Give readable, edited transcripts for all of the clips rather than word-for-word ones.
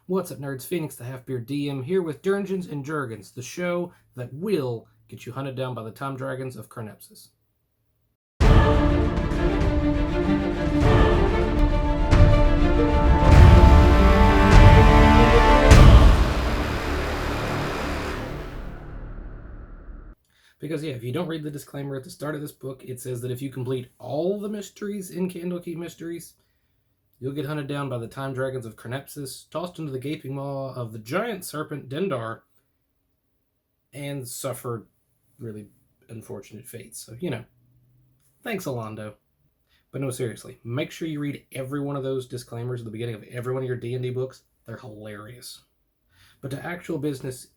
What's up, nerds? Phoenix the Half-Beard DM here with Dungeons and Dragons, the show that will get you hunted down by the time dragons of Carnepsis. Because, if you don't read the disclaimer at the start of this book, it says that if you complete all the mysteries in Candlekeep Mysteries, you'll get hunted down by the time dragons of Carnepsis, tossed into the gaping maw of the giant serpent Dendar, and suffer really unfortunate fates. So, thanks, Alondo. But no, seriously, make sure you read every one of those disclaimers at the beginning of every one of your D&D books. They're hilarious. But to actual business,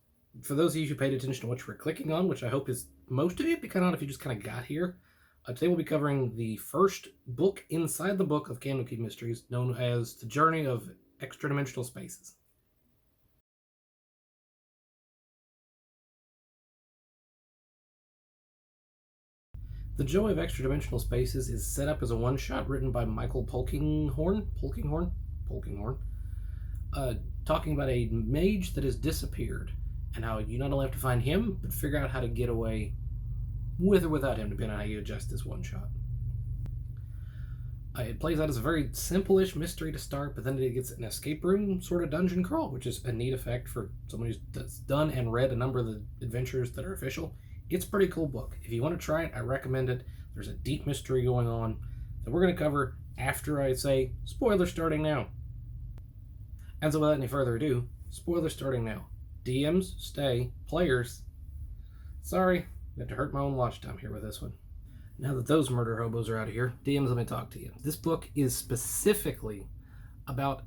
for those of you who paid attention to what you were clicking on, which I hope is most of you, because on if you just kind of got here, today we'll be covering the first book inside the book of Candlekeep Mysteries, known as The Journey of Extradimensional Spaces. The Joy of Extradimensional Spaces is set up as a one-shot written by Michael Polkinghorn, talking about a mage that has disappeared, and how you not only have to find him, but figure out how to get away with or without him, depending on how you adjust this one-shot. It plays out as a very simple-ish mystery to start, but then it gets an escape room sort of dungeon crawl, which is a neat effect for someone who's done and read a number of the adventures that are official. It's a pretty cool book. If you want to try it, I recommend it. There's a deep mystery going on that we're going to cover after I say, spoiler starting now. And so without any further ado, spoiler starting now. DMs, stay. Players, sorry, I have to hurt my own watch time here with this one. Now that those murder hobos are out of here, DMs, let me talk to you. This book is specifically about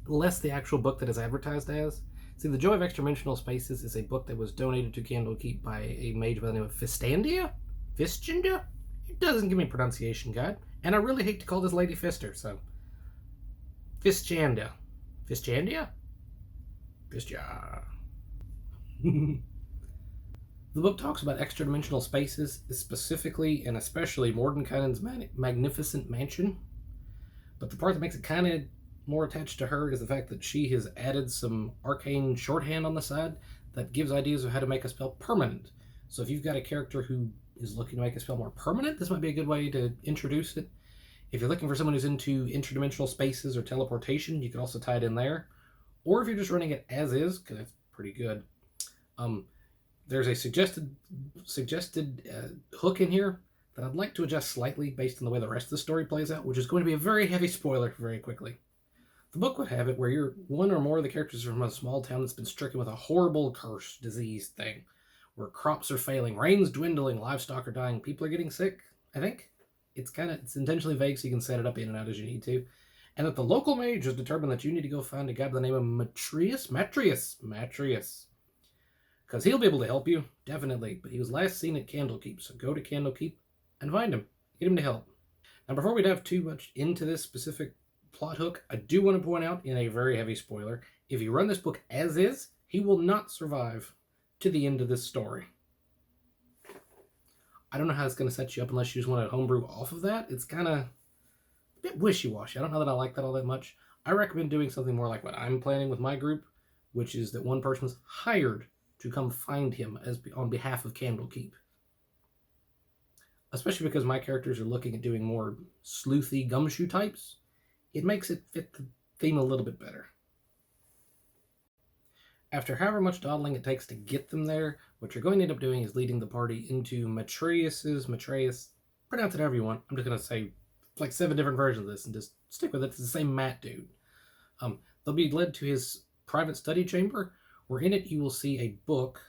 less the actual book that is advertised as. See, The Joy of Extradimensional Spaces is a book that was donated to Candlekeep by a mage by the name of Fistandia? Fistandia? It doesn't give me a pronunciation guide, and I really hate to call this lady Fister, so... Fistandia. Fistandia? Fistia. The book talks about extradimensional spaces, specifically and especially Mordenkainen's magnificent mansion. But the part that makes it kind of more attached to her is the fact that she has added some arcane shorthand on the side that gives ideas of how to make a spell permanent. So if you've got a character who is looking to make a spell more permanent, this might be a good way to introduce it. If you're looking for someone who's into interdimensional spaces or teleportation, you can also tie it in there. Or if you're just running it as is, because it's pretty good, there's a suggested hook in here that I'd like to adjust slightly based on the way the rest of the story plays out, which is going to be a very heavy spoiler very quickly. The book would have it where you're one or more of the characters are from a small town that's been stricken with a horrible curse, disease thing, where crops are failing, rain's dwindling, livestock are dying, people are getting sick, I think. It's intentionally vague so you can set it up in and out as you need to. And that the local mage has determined that you need to go find a guy by the name of Matrius. Because he'll be able to help you, definitely. But he was last seen at Candlekeep, so go to Candlekeep and find him. Get him to help. Now, before we dive too much into this specific plot hook, I do want to point out, in a very heavy spoiler, if you run this book as is, he will not survive to the end of this story. I don't know how it's going to set you up unless you just want to homebrew off of that. It's kind of a bit wishy-washy. I don't know that I like that all that much. I recommend doing something more like what I'm planning with my group, which is that one person's hired to come find him on behalf of Candlekeep. Especially because my characters are looking at doing more sleuthy gumshoe types, it makes it fit the theme a little bit better. After however much dawdling it takes to get them there, what you're going to end up doing is leading the party into Matrius, pronounce it however you want. I'm just going to say like 7 different versions of this and just stick with it. It's the same Matt dude. They'll be led to his private study chamber, where in it you will see a book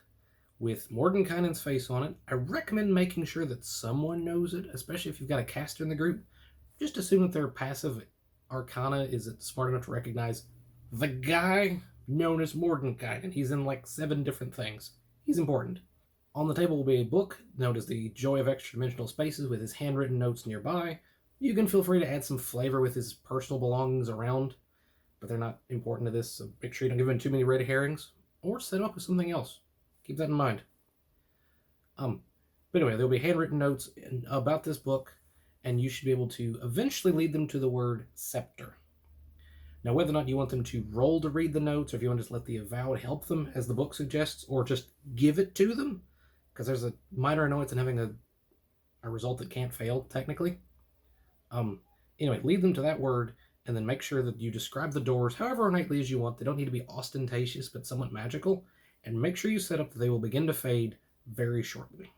with Mordenkainen's face on it. I recommend making sure that someone knows it, especially if you've got a caster in the group. Just assume that their passive arcana is smart enough to recognize the guy known as Mordenkainen. He's in like 7 different things. He's important. On the table will be a book known as The Joy of Extradimensional Spaces with his handwritten notes nearby. You can feel free to add some flavor with his personal belongings around, but they're not important to this, so make sure you don't give him too many red herrings, or set up with something else. Keep that in mind. But anyway, there'll be handwritten notes about this book, and you should be able to eventually lead them to the word scepter. Now, whether or not you want them to roll to read the notes, or if you want to just let the avowed help them, as the book suggests, or just give it to them, because there's a minor annoyance in having a result that can't fail, technically. Anyway, lead them to that word, and then make sure that you describe the doors however ornately as you want. They don't need to be ostentatious, but somewhat magical. And make sure you set up that they will begin to fade very shortly.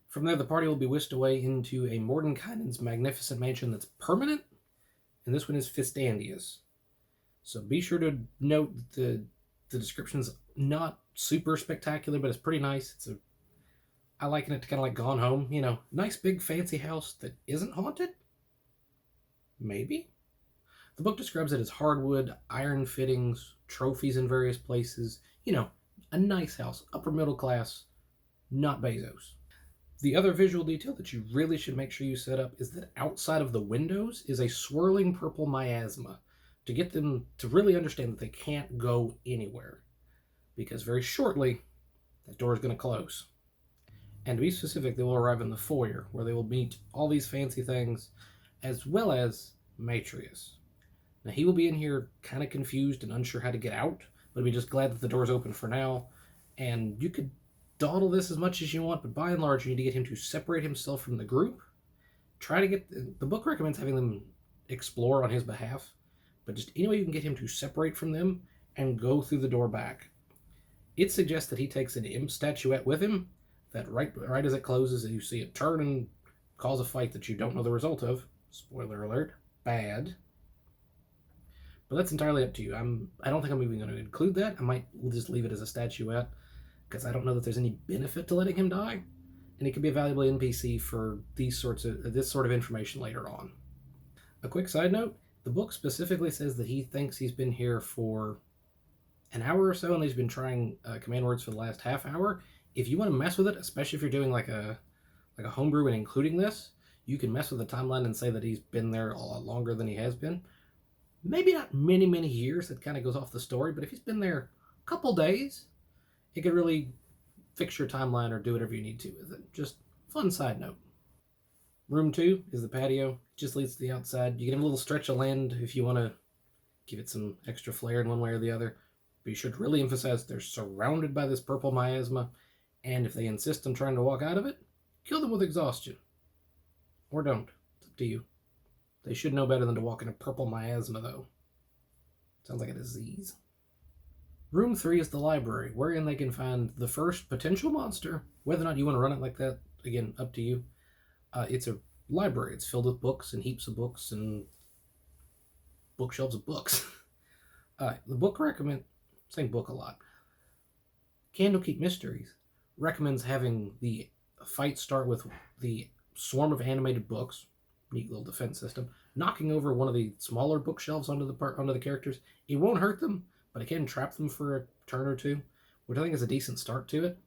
From there, the party will be whisked away into a Mordenkainen's magnificent mansion that's permanent, and this one is Fistandia's. So be sure to note that the description's not super spectacular, but it's pretty nice. I liken it to kind of like Gone Home, nice big fancy house that isn't haunted? Maybe? The book describes it as hardwood, iron fittings, trophies in various places, a nice house, upper middle class, not Bezos. The other visual detail that you really should make sure you set up is that outside of the windows is a swirling purple miasma to get them to really understand that they can't go anywhere. Because very shortly, that door is going to close. And to be specific, they will arrive in the foyer, where they will meet all these fancy things, as well as Matrius. Now, he will be in here kind of confused and unsure how to get out, but he'll be just glad that the door's open for now. And you could dawdle this as much as you want, but by and large, you need to get him to separate himself from the group. Try to get... The book recommends having them explore on his behalf, but just any way you can get him to separate from them and go through the door back. It suggests that he takes an imp statuette with him, that right as it closes, you see it turn and cause a fight that you don't know the result of. Spoiler alert, bad. But that's entirely up to you. I don't think I'm even going to include that. I might just leave it as a statuette, because I don't know that there's any benefit to letting him die, and he could be a valuable NPC for this sort of information later on. A quick side note, the book specifically says that he thinks he's been here for an hour or so, and he's been trying command words for the last half hour. If you want to mess with it, especially if you're doing like a homebrew and including this, you can mess with the timeline and say that he's been there a lot longer than he has been. Maybe not many, many years, that kind of goes off the story, but if he's been there a couple days, it could really fix your timeline or do whatever you need to with it. Just fun side note. Room 2 is the patio. It just leads to the outside. You get a little stretch of land if you want to give it some extra flair in one way or the other. But you should really emphasize they're surrounded by this purple miasma, and if they insist on trying to walk out of it, kill them with exhaustion. Or don't. It's up to you. They should know better than to walk in a purple miasma, though. Sounds like a disease. Room 3 is the library, wherein they can find the first potential monster. Whether or not you want to run it like that, again, up to you. It's a library. It's filled with books and heaps of books and bookshelves of books. The book saying book a lot. Candlekeep Mysteries recommends having the fight start with the swarm of animated books, neat little defense system, knocking over one of the smaller bookshelves onto the characters. It won't hurt them, but it can trap them for a turn or two, which I think is a decent start to it.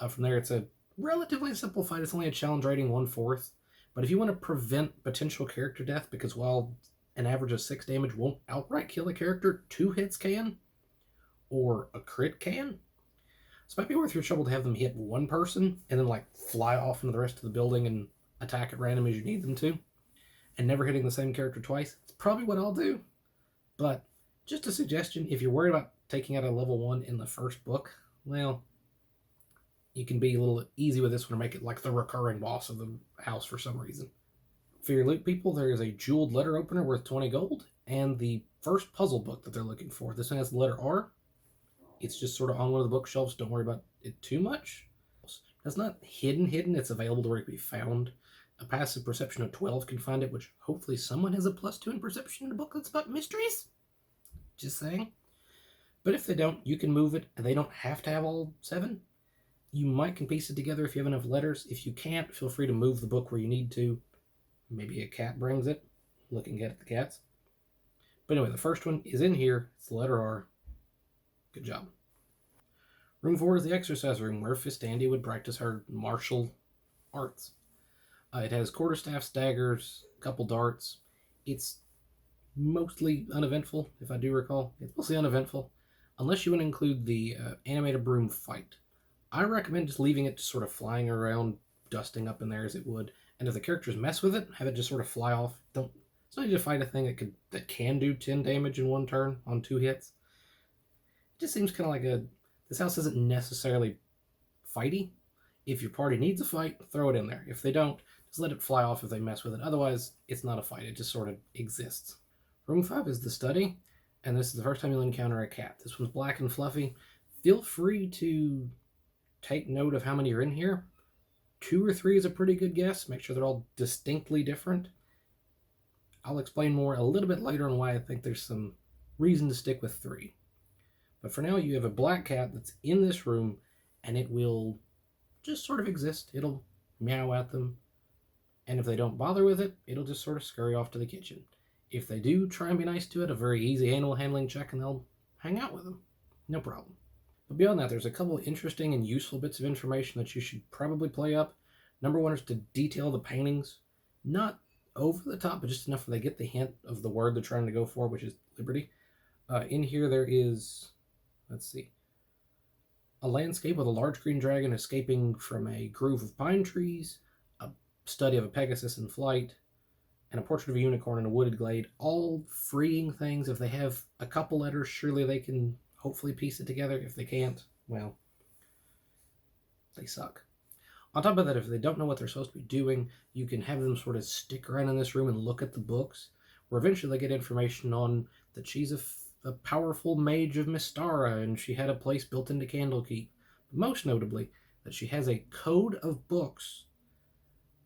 From there, it's a relatively simple fight. It's only a challenge rating 1/4. But if you want to prevent potential character death, because while an average of 6 damage won't outright kill a character, 2 hits can, or a crit can. So it might be worth your trouble to have them hit one person and then fly off into the rest of the building and attack at random as you need them to, and never hitting the same character twice. It's probably what I'll do. But just a suggestion, if you're worried about taking out a level 1 in the first book, well, you can be a little easy with this one or make it like the recurring boss of the house for some reason. For your loot people, there is a jeweled letter opener worth 20 gold, and the first puzzle book that they're looking for. This one has the letter R. It's just sort of on one of the bookshelves. Don't worry about it too much. It's not hidden. It's available to where it can be found. A passive perception of 12 can find it, which hopefully someone has a +2 in perception in a book that's about mysteries. Just saying. But if they don't, you can move it, and they don't have to have all 7. You can piece it together if you have enough letters. If you can't, feel free to move the book where you need to. Maybe a cat brings it. Looking at the cats. But anyway, the first one is in here. It's the letter R. Good job. Room 4 is the exercise room, where Fistandia would practice her martial arts. It has quarterstaffs, daggers, a couple darts. It's mostly uneventful, if I do recall. It's mostly uneventful, unless you want to include the animated broom fight. I recommend just leaving it just sort of flying around, dusting up in there as it would. And if the characters mess with it, have it just sort of fly off. Don't So you just fight a thing that can do 10 damage in one turn on 2 hits. It just seems kind of like this house isn't necessarily fighty. If your party needs a fight, throw it in there. If they don't, just let it fly off if they mess with it. Otherwise, it's not a fight. It just sort of exists. Room 5 is the study, and this is the first time you'll encounter a cat. This one's black and fluffy. Feel free to take note of how many are in here. 2 or 3 is a pretty good guess. Make sure they're all distinctly different. I'll explain more a little bit later on why I think there's some reason to stick with 3. But for now, you have a black cat that's in this room, and it will just sort of exist. It'll meow at them, and if they don't bother with it, it'll just sort of scurry off to the kitchen. If they do try and be nice to it, a very easy animal handling check, and they'll hang out with them. No problem. But beyond that, there's a couple of interesting and useful bits of information that you should probably play up. Number 1 is to detail the paintings. Not over the top, but just enough so they get the hint of the word they're trying to go for, which is liberty. In here there is, let's see, a landscape with a large green dragon escaping from a grove of pine trees, a study of a Pegasus in flight, and a portrait of a unicorn in a wooded glade, all freeing things. If they have a couple letters, surely they can hopefully piece it together. If they can't, well, they suck. On top of that, if they don't know what they're supposed to be doing, you can have them sort of stick around in this room and look at the books, where eventually they get information on that she's a powerful mage of Mystara, and she had a place built into Candlekeep. But most notably, that she has a code of books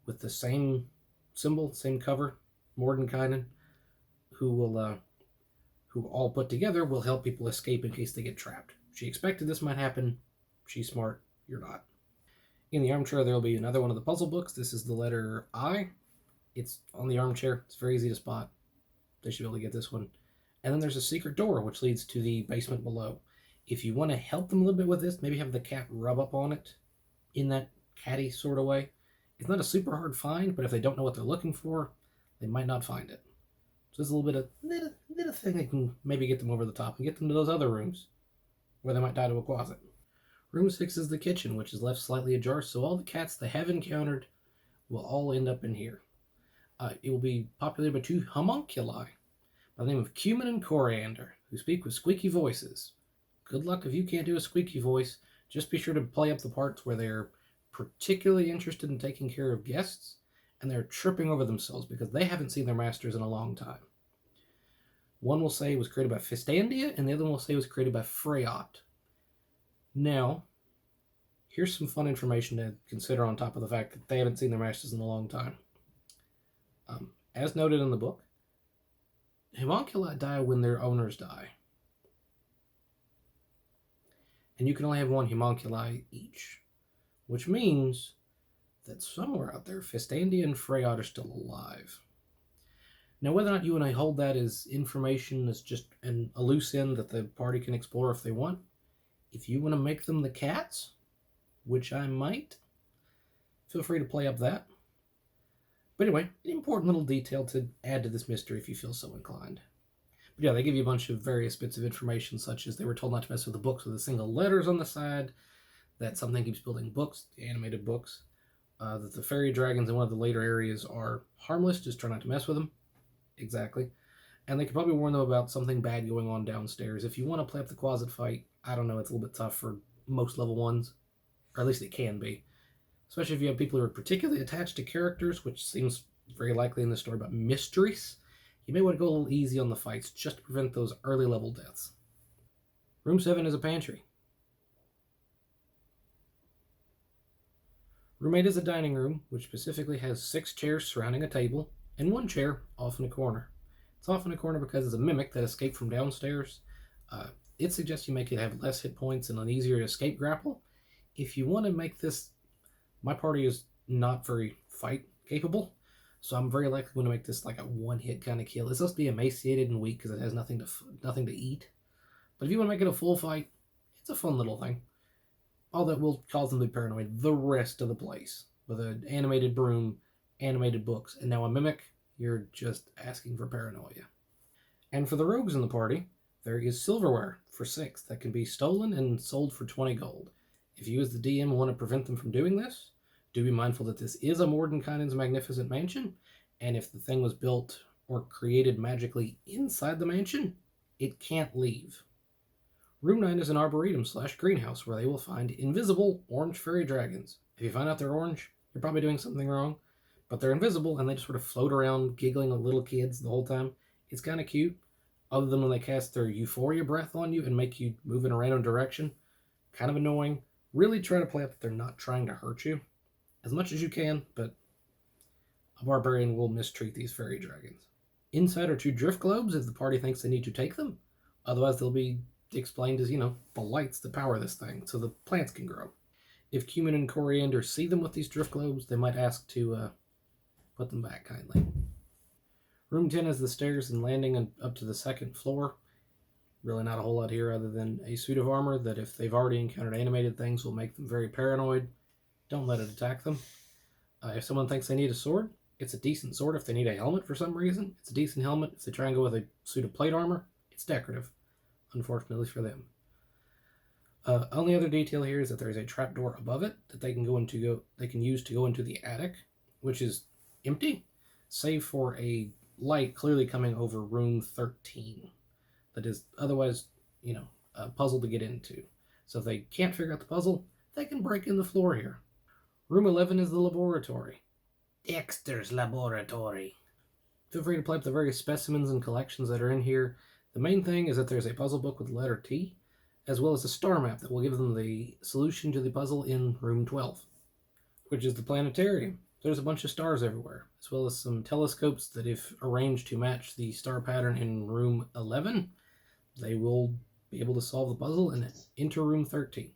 with the same symbol, same cover, Mordenkainen, who all put together will help people escape in case they get trapped. She expected this might happen. She's smart. You're not. In the armchair, there will be another one of the puzzle books. This is the letter I. It's on the armchair. It's very easy to spot. They should be able to get this one. And then there's a secret door, which leads to the basement below. If you want to help them a little bit with this, maybe have the cat rub up on it in that catty sort of way. It's not a super hard find, but if they don't know what they're looking for, they might not find it. So there's a little bit of little thing that can maybe get them over the top and get them to those other rooms where they might die to a closet. Room 6 is the kitchen, which is left slightly ajar, so all the cats they have encountered will all end up in here. It will be populated by 2 homunculi by the name of Cumin and Coriander, who speak with squeaky voices. Good luck if you can't do a squeaky voice. Just be sure to play up the parts where they're particularly interested in taking care of guests, and they're tripping over themselves because they haven't seen their masters in a long time. One will say it was created by Fistandia, and the other one will say it was created by Freyot. Now, here's some fun information to consider on top of the fact that they haven't seen their masters in a long time. As noted in the book, homunculi die when their owners die. And you can only have 1 homunculi each, which means that somewhere out there, Fistandia and Freyot are still alive. Now, whether or not you and I hold that as information as just a loose end that the party can explore if they want, if you want to make them the cats, which I might, feel free to play up that. But anyway, an important little detail to add to this mystery if you feel so inclined. But yeah, they give you a bunch of various bits of information, such as they were told not to mess with the books with the single letters on the side, that something keeps building books, the animated books, that the fairy dragons in one of the later areas are harmless, just try not to mess with them. Exactly. And they could probably warn them about something bad going on downstairs. If you want to play up the closet fight, I don't know, it's a little bit tough for most level 1s, or at least it can be. Especially if you have people who are particularly attached to characters, which seems very likely in this story about mysteries. You may want to go a little easy on the fights just to prevent those early level deaths. Room 7 is a pantry. Room 8 is a dining room, which specifically has 6 chairs surrounding a table, and 1 chair off in a corner. It's off in a corner because it's a mimic that escaped from downstairs. It suggests you make it have less hit points and an easier to escape grapple. If you want to make this, my party is not very fight capable, so I'm very likely going to make this like a 1-hit kind of kill. It's supposed to be emaciated and weak because it has nothing to eat. But if you want to make it a full fight, it's a fun little thing. All that will cause them to be paranoid the rest of the place. With an animated broom, animated books, and now a mimic, you're just asking for paranoia. And for the rogues in the party, there is silverware for 6 that can be stolen and sold for 20 gold. If you as the DM want to prevent them from doing this, do be mindful that this is a Mordenkainen's magnificent mansion, and if the thing was built or created magically inside the mansion, it can't leave. Room 9 is an arboretum/greenhouse where they will find invisible orange fairy dragons. If you find out they're orange, you're probably doing something wrong, but they're invisible and they just sort of float around giggling like little kids the whole time. It's kind of cute, other than when they cast their euphoria breath on you and make you move in a random direction. Kind of annoying. Really try to play up that they're not trying to hurt you as much as you can, but a barbarian will mistreat these fairy dragons. Inside are 2 drift globes if the party thinks they need to take them. Otherwise, they'll be explained as, the lights that power this thing so the plants can grow. If cumin and coriander see them with these drift globes, they might ask to put them back kindly. Room 10 is the stairs and landing up to the 2nd floor. Really not a whole lot here other than a suit of armor that if they've already encountered animated things will make them very paranoid. Don't let it attack them. If someone thinks they need a sword, it's a decent sword. If they need a helmet for some reason, it's a decent helmet. If they try and go with a suit of plate armor, it's decorative, unfortunately for them. Only other detail here is that there is a trapdoor above it that they can use to go into the attic, which is empty, save for a light clearly coming over room 13 that is otherwise, a puzzle to get into. So if they can't figure out the puzzle, they can break in the floor here. Room 11 is the laboratory. Dexter's laboratory. Feel free to play up the various specimens and collections that are in here. The main thing is that there's a puzzle book with the letter T, as well as a star map that will give them the solution to the puzzle in room 12, which is the planetarium. There's a bunch of stars everywhere, as well as some telescopes that, if arranged to match the star pattern in room 11, they will be able to solve the puzzle and enter room 13.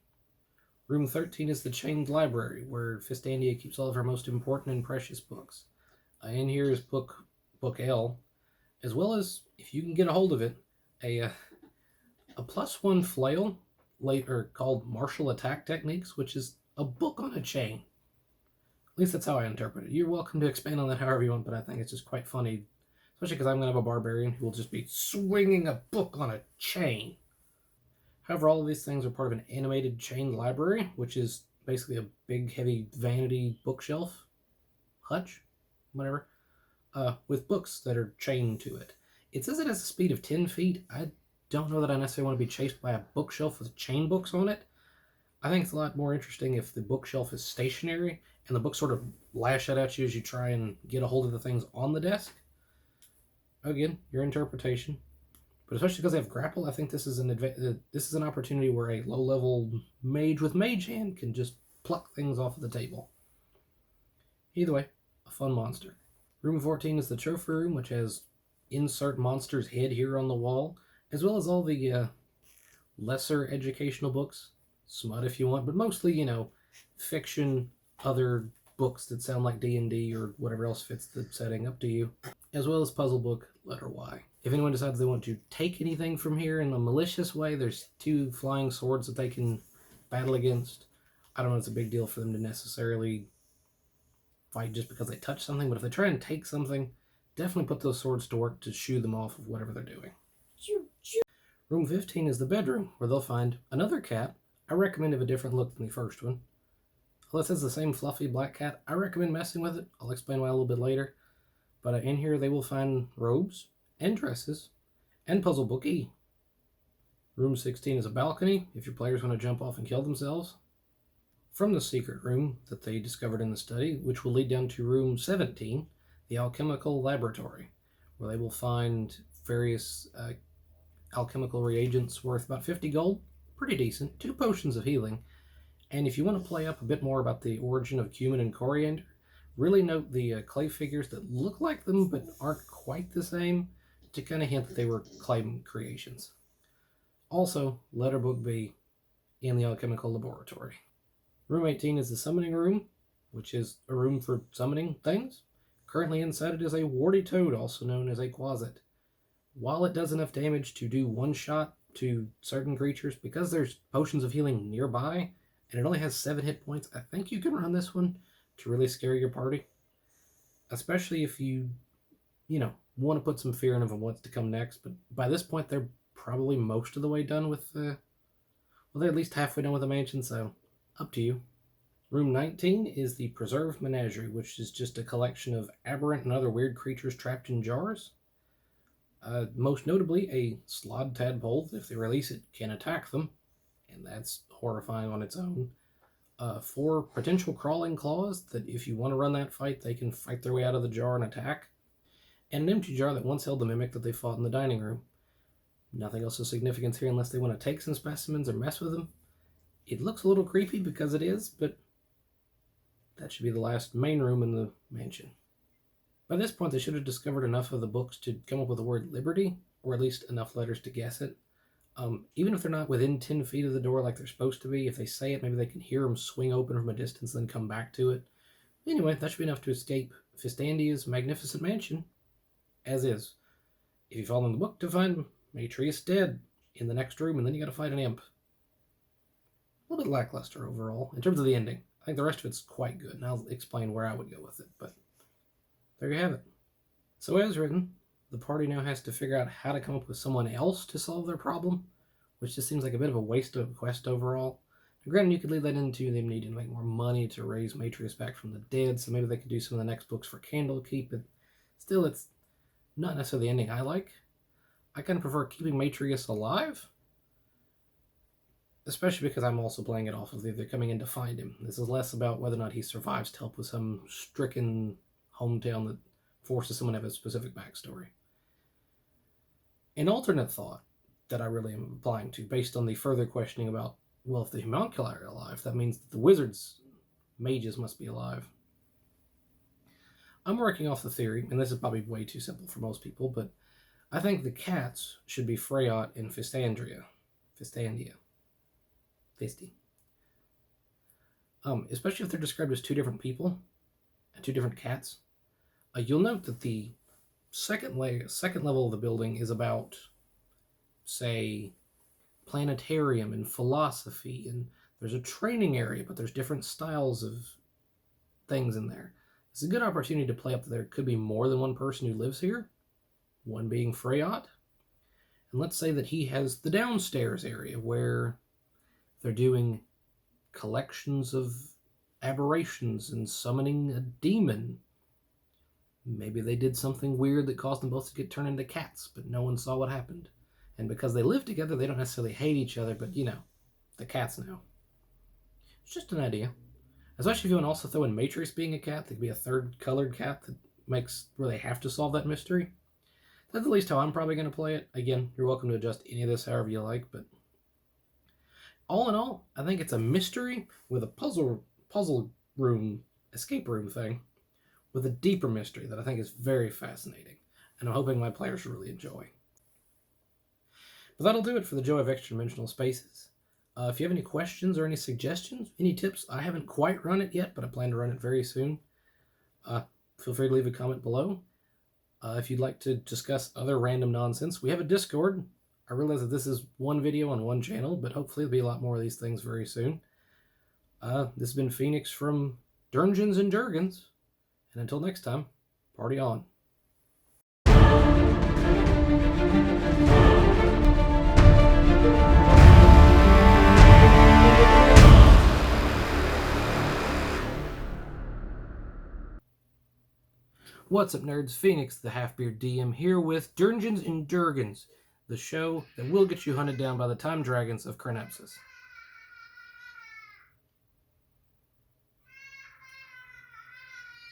Room 13 is the chained library, where Fistandia keeps all of her most important and precious books. In here is book L, as well as, if you can get a hold of it, a +1 flail, later called Martial Attack Techniques, which is a book on a chain. At least that's how I interpret it. You're welcome to expand on that however you want, but I think it's just quite funny, especially because I'm going to have a barbarian who will just be swinging a book on a chain. However, all of these things are part of an animated chained library, which is basically a big, heavy vanity bookshelf, hutch, whatever, with books that are chained to it. It says it has a speed of 10 feet. I don't know that I necessarily want to be chased by a bookshelf with chain books on it. I think it's a lot more interesting if the bookshelf is stationary and the books sort of lash out at you as you try and get a hold of the things on the desk. Again, your interpretation. But especially because they have grapple, I think this is an opportunity where a low-level mage with mage hand can just pluck things off of the table. Either way, a fun monster. Room 14 is the trophy room, which has insert monster's head here on the wall, as well as all the lesser educational books. Smut if you want, but mostly, fiction, other books that sound like D&D or whatever else fits the setting, up to you, as well as puzzle book letter Y. If anyone decides they want to take anything from here in a malicious way, there's 2 flying swords that they can battle against. I don't know if it's a big deal for them to necessarily fight just because they touch something, but if they try and take something, definitely put those swords to work to shoo them off of whatever they're doing. Room 15 is the bedroom, where they'll find another cat. I recommend of a different look than the first one. Unless it's the same fluffy black cat, I recommend messing with it. I'll explain why a little bit later. But in here they will find robes and dresses and puzzle book E. Room 16 is a balcony, if your players want to jump off and kill themselves. From the secret room that they discovered in the study, which will lead down to room 17, the alchemical laboratory, where they will find various alchemical reagents worth about 50 gold. Pretty decent. 2 potions of healing. And if you want to play up a bit more about the origin of cumin and coriander, really note the clay figures that look like them but aren't quite the same, to kind of hint that they were clay creations. Also, letter book B in the alchemical laboratory. Room 18 is the summoning room, which is a room for summoning things. Currently inside it is a warty toad, also known as a quasit. While it does enough damage to do 1 shot to certain creatures, because there's potions of healing nearby, and it only has 7 hit points, I think you can run this one to really scare your party. Especially if you want to put some fear in them what's to come next. But by this point, they're probably most of the way done with they're at least halfway done with the mansion, so up to you. Room 19 is the Preserved Menagerie, which is just a collection of aberrant and other weird creatures trapped in jars. Most notably, a slod tadpole, if they release it, can attack them, and that's horrifying on its own. 4 potential crawling claws that if you want to run that fight, they can fight their way out of the jar and attack. And an empty jar that once held the mimic that they fought in the dining room. Nothing else of significance here unless they want to take some specimens or mess with them. It looks a little creepy because it is, but that should be the last main room in the mansion. By this point, they should have discovered enough of the books to come up with the word liberty, or at least enough letters to guess it. Even if they're not within 10 feet of the door like they're supposed to be, if they say it, maybe they can hear them swing open from a distance and then come back to it. Anyway, that should be enough to escape Fistandia's magnificent mansion, as is. If you follow in the book to find Matrius dead in the next room, and then you gotta fight an imp. A little bit lackluster overall, in terms of the ending. I think the rest of it's quite good, and I'll explain where I would go with it, but there you have it. So as written, the party now has to figure out how to come up with someone else to solve their problem, which just seems like a bit of a waste of a quest overall. And granted, you could lead that into them needing to make more money to raise Matrius back from the dead, so maybe they could do some of the next books for Candlekeep, but still, it's not necessarily the ending I like. I kind of prefer keeping Matrius alive, especially because I'm also playing it off of they're coming in to find him. This is less about whether or not he survives to help with some stricken hometown that forces someone to have a specific backstory. An alternate thought that I really am applying to, based on the further questioning about, well, if the homunculi are alive, that means that the wizards, mages, must be alive. I'm working off the theory, and this is probably way too simple for most people, but I think the cats should be Freyot and Fistandia. Fisty. Especially if they're described as 2 different people and 2 different cats. You'll note that the second level of the building is about, say, planetarium and philosophy, and there's a training area, but there's different styles of things in there. It's a good opportunity to play up that there could be more than one person who lives here, one being Freyot. And let's say that he has the downstairs area where they're doing collections of aberrations and summoning a demon. Maybe they did something weird that caused them both to get turned into cats, but no one saw what happened. And because they live together, they don't necessarily hate each other, but, the cats know. It's just an idea. Especially if you want to also throw in Matrix being a cat, there could be a 3rd colored cat that makes where they have to solve that mystery. That's at least how I'm probably going to play it. Again, you're welcome to adjust any of this however you like, but all in all, I think it's a mystery with a puzzle room, escape room thing, with a deeper mystery that I think is very fascinating, and I'm hoping my players will really enjoy. But that'll do it for the Joy of Extradimensional Spaces. If you have any questions or any suggestions, any tips, I haven't quite run it yet, but I plan to run it very soon. Feel free to leave a comment below. If you'd like to discuss other random nonsense, we have a Discord. I realize that this is one video on one channel, but hopefully there'll be a lot more of these things very soon. This has been Phoenix from Dungeons and Dragons, and until next time, party on. What's up, nerds? Phoenix, the Half-Beard DM, here with Dungeons and Dragons, the show that will get you hunted down by the time dragons of Carnepsis.